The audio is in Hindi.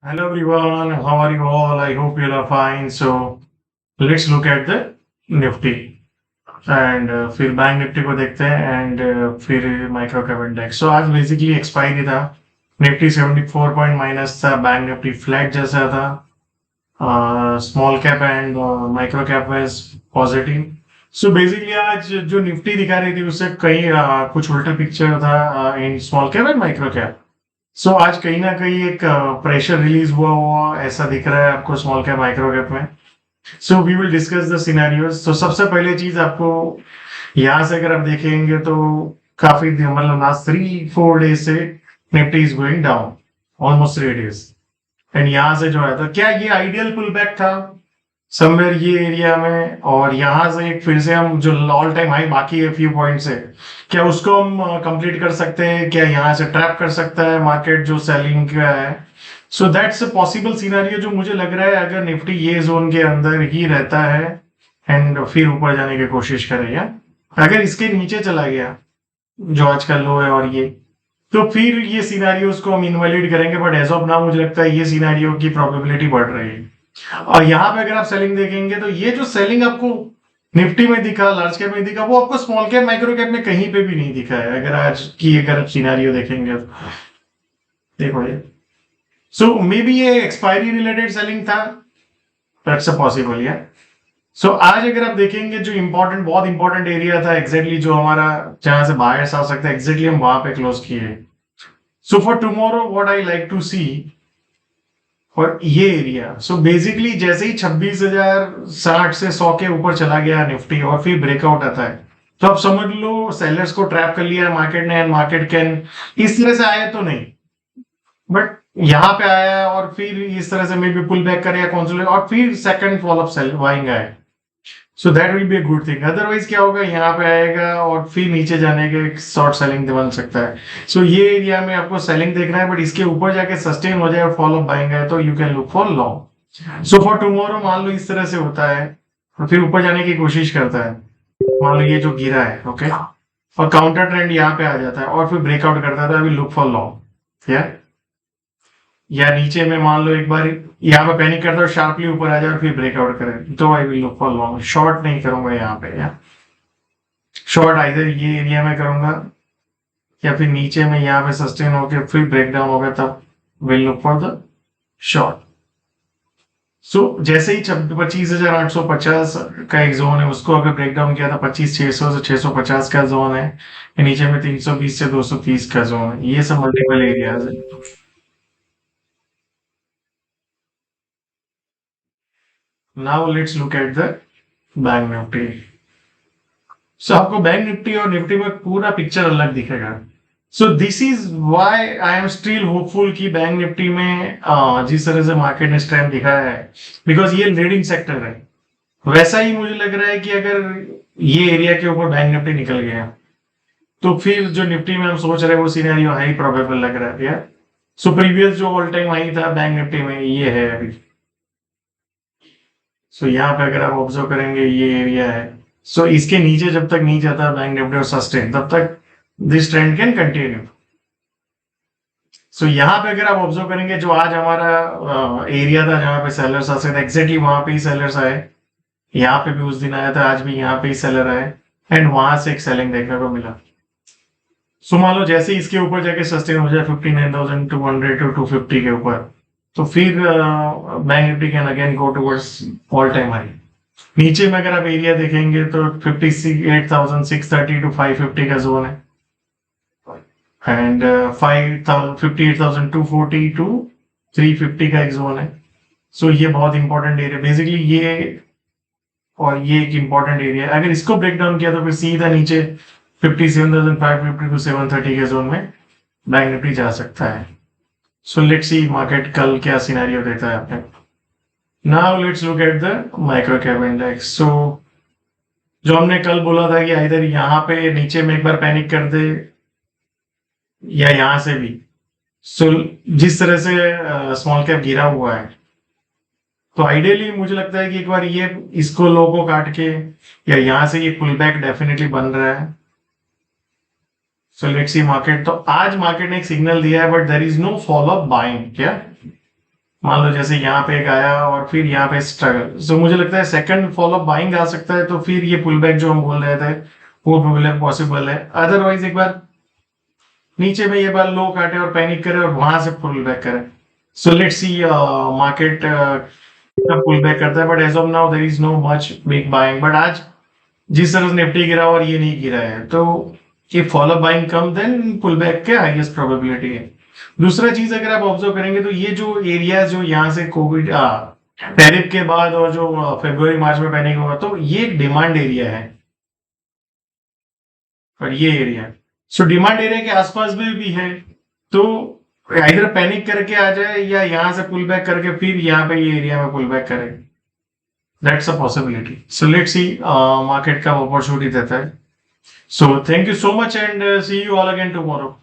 Hello everyone, how are you all? I hope you are fine. So let's look at the Nifty and फिर बैंक निफ्टी को देखते हैं एंड फिर माइक्रो कैप इंडेक्स. सो आज बेसिकली एक्सपायरी था. निफ्टी 74 पॉइंट माइनस था, बैंक निफ्टी फ्लैट जैसा था. Small cap and micro cap was positive. So basically आज जो निफ्टी दिखा रही थी उससे कहीं कुछ उल्टा पिक्चर था in small cap and micro cap. So आज कहीं ना कहीं एक प्रेशर रिलीज हुआ ऐसा दिख रहा है आपको स्मॉल कैप माइक्रो कैप में. So we will discuss the scenarios. तो सबसे पहले चीज आपको यहाँ से अगर आप देखेंगे तो काफी मतलब लास्ट 3-4 डेज से Nifty is going down almost 3 days. And यहाँ से जो है तो क्या ये आइडियल पुल बैक था समवेयर ये एरिया में, और यहाँ से एक फिर से हम जो ऑल टाइम हाई बाकी है फ्यू पॉइंट से, क्या उसको हम कंप्लीट कर सकते हैं? क्या यहाँ से ट्रैप कर सकता है मार्केट जो सेलिंग का है? So that's a possible scenario जो मुझे लग रहा है अगर निफ्टी ये जोन के अंदर ही रहता है एंड फिर ऊपर जाने की कोशिश करेगा. अगर इसके नीचे चला गया जो आज का लो है और ये, तो फिर ये सिनेरियोस को हम इनवैलिड करेंगे. बट एज ऑफ नाउ मुझे लगता है ये सिनेरियो की प्रोबेबिलिटी बढ़ रही है. और यहाँ पे अगर आप सेलिंग देखेंगे तो ये जो सेलिंग आपको निफ्टी में दिखा, लार्ज कैप में दिखा, वो आपको स्मॉल कैप माइक्रो कैप में कहीं पे भी नहीं दिखा है अगर आज की अगर आप सिनेरियो देखेंगे तो. देखो ये, सो मे बी ये एक्सपायरी रिलेटेड सेलिंग था. दैट्स अ पॉसिबल या. सो आज अगर आप देखेंगे जो इंपॉर्टेंट बहुत इंपॉर्टेंट एरिया था एग्जैक्टली जो हमारा जहां से बायर्स आ सकते हैं एग्जैक्टली हम वहां पे क्लोज किए. So for tomorrow what I like to see और ये एरिया, सो बेसिकली जैसे ही 26,060 से 100 के ऊपर चला गया निफ्टी और फिर ब्रेकआउट आता है तो आप समझ लो सेलर्स को ट्रैप कर लिया मार्केट ने. एंड मार्केट कैन इस तरह से आया तो नहीं, बट यहाँ पे आया और फिर इस तरह से मे बी पुल बैक करे या कंसोलिडेट और फिर second fall of sale buying आए. So that will be a good thing. Otherwise क्या होगा, यहाँ पे आएगा और फिर नीचे जाने के शॉर्ट सेलिंग बन सकता है. सो ये एरिया में आपको सेलिंग देखना है, बट इसके ऊपर जाके सस्टेन हो जाए और फॉलो बाइंग आए तो you can look for long. So for tomorrow मान लो इस तरह से होता है और फिर ऊपर जाने की कोशिश करता है, मान लो ये जो गिरा है ओके और काउंटर ट्रेंड यहाँ पे आ जाता है और फिर ब्रेकआउट करता है तो I will look for long. या नीचे में मान लो एक बार यहाँ पे पैनिक करता है शार्पली ऊपर आ जाए और फिर ब्रेकआउट करे तो I will look for long. Short नहीं करूंगा यहाँ पे. या शॉर्ट आइधर ये एरिया में करूंगा या फिर नीचे में यहाँ पे सस्टेन होकर फिर ब्रेकडाउन होगा तब will look for the short. So जैसे ही 25,850 का एक जोन है उसको अगर ब्रेकडाउन किया था 25,600 से 650 का जोन है. नीचे में 320 से 230 का जोन है. ये सब मल्टीपल एरियाज है. Now let's look at the bank Nifty. So आपको बैंक निफ्टी और निफ्टी में पूरा पिक्चर अलग दिखेगा. So this is why I am still hopeful कि बैंक निफ्टी में जिस तरह से मार्केट ने स्ट्रेंथ दिखाया है बिकॉज ये लीडिंग सेक्टर है. वैसा ही मुझे लग रहा है कि अगर ये एरिया के ऊपर बैंक निफ्टी निकल गया तो फिर जो निफ्टी में हम सोच रहे हैं वो सिनेरियो हाई प्रोबेबल लग रहा है यार. सो प्रीवियस जो ऑल टाइम हाई था बैंक निफ्टी में ये है अभी. सो यहाँ पे अगर आप ऑब्जर्व करेंगे ये एरिया है. सो इसके नीचे जब तक नहीं जाता बैंक निफ्टी और सस्टेन तब तक दिस ट्रेंड कैन कंटिन्यू. सो यहाँ पे अगर आप ऑब्जर्व करेंगे जो आज हमारा एरिया था जहां पे सेलर्स आ सकते एग्जैक्टली वहां पे ही सेलर्स आए. यहाँ पे भी उस दिन आया था, आज भी यहाँ पे ही सेलर आए एंड वहां से एक सेलिंग देखने को मिला. सो मान लो जैसे इसके ऊपर जाके सस्टेन हो जाए 59,200 टू 250 के ऊपर तो फिर bank Nifty can again go towards all time high. नीचे में अगर आप एरिया देखेंगे तो 58,630 टू 550 का जोन है एंड 58,240 टू 350 का एक जोन है. सो ये बहुत इंपॉर्टेंट एरिया बेसिकली ये, और ये एक इंपॉर्टेंट एरिया है. अगर इसको ब्रेक डाउन किया तो फिर सीधा नीचे 57,550 टू 730 के जोन में बैंक निफ्टी जा सकता है. सो लेट्स सी मार्केट कल क्या सिनेरियो देता है आपने. Now let's look at the micro cap index. So जो हमने कल बोला था कि इधर यहाँ पे नीचे में एक बार पैनिक कर दे या यहां से भी. सो जिस तरह से स्मॉल कैप गिरा हुआ है तो आइडियली मुझे लगता है कि एक बार ये इसको लो को काट के या यहां से ये पुल बैक डेफिनेटली बन रहा है. So let's see market. तो आज मार्केट ने एक सिग्नल दिया है but there is no follow up buying. क्या मान लो जैसे यहाँ पे एक आया और फिर यहाँ पे स्ट्रगल, सो मुझे लगता है सेकंड फॉलो बाइंग आ सकता है, तो फिर ये पुल बैक जो हम बोल रहे थे वो पॉसिबल है। अदरवाइज एक बार नीचे में ये बार लो काटे और पैनिक करे और वहां से पुल बैक करे। So let's see market pull back करता है, but as of now there is no much big buying. But आज जिस तरह से निफ्टी गिरा और ये नहीं गिरा है, तो ये फॉलो बाइंग कम देन पुल बैक के हाईएस्ट प्रोबेबिलिटी है। दूसरा चीज अगर आप ऑब्जर्व करेंगे तो ये जो एरिया जो यहाँ से कोविड टैरिफ के बाद और जो फरवरी मार्च में पैनिक हुआ, तो ये एक डिमांड एरिया है और ये एरिया, सो डिमांड एरिया के आसपास भी है, तो इधर पैनिक करके आ जाए या यहाँ से पुल बैक करके फिर यहाँ पे ये एरिया में पुल बैक करे, that's a possibility. So let's see market का अपॉर्चुनिटी देता है। So thank you so much and see you all again tomorrow.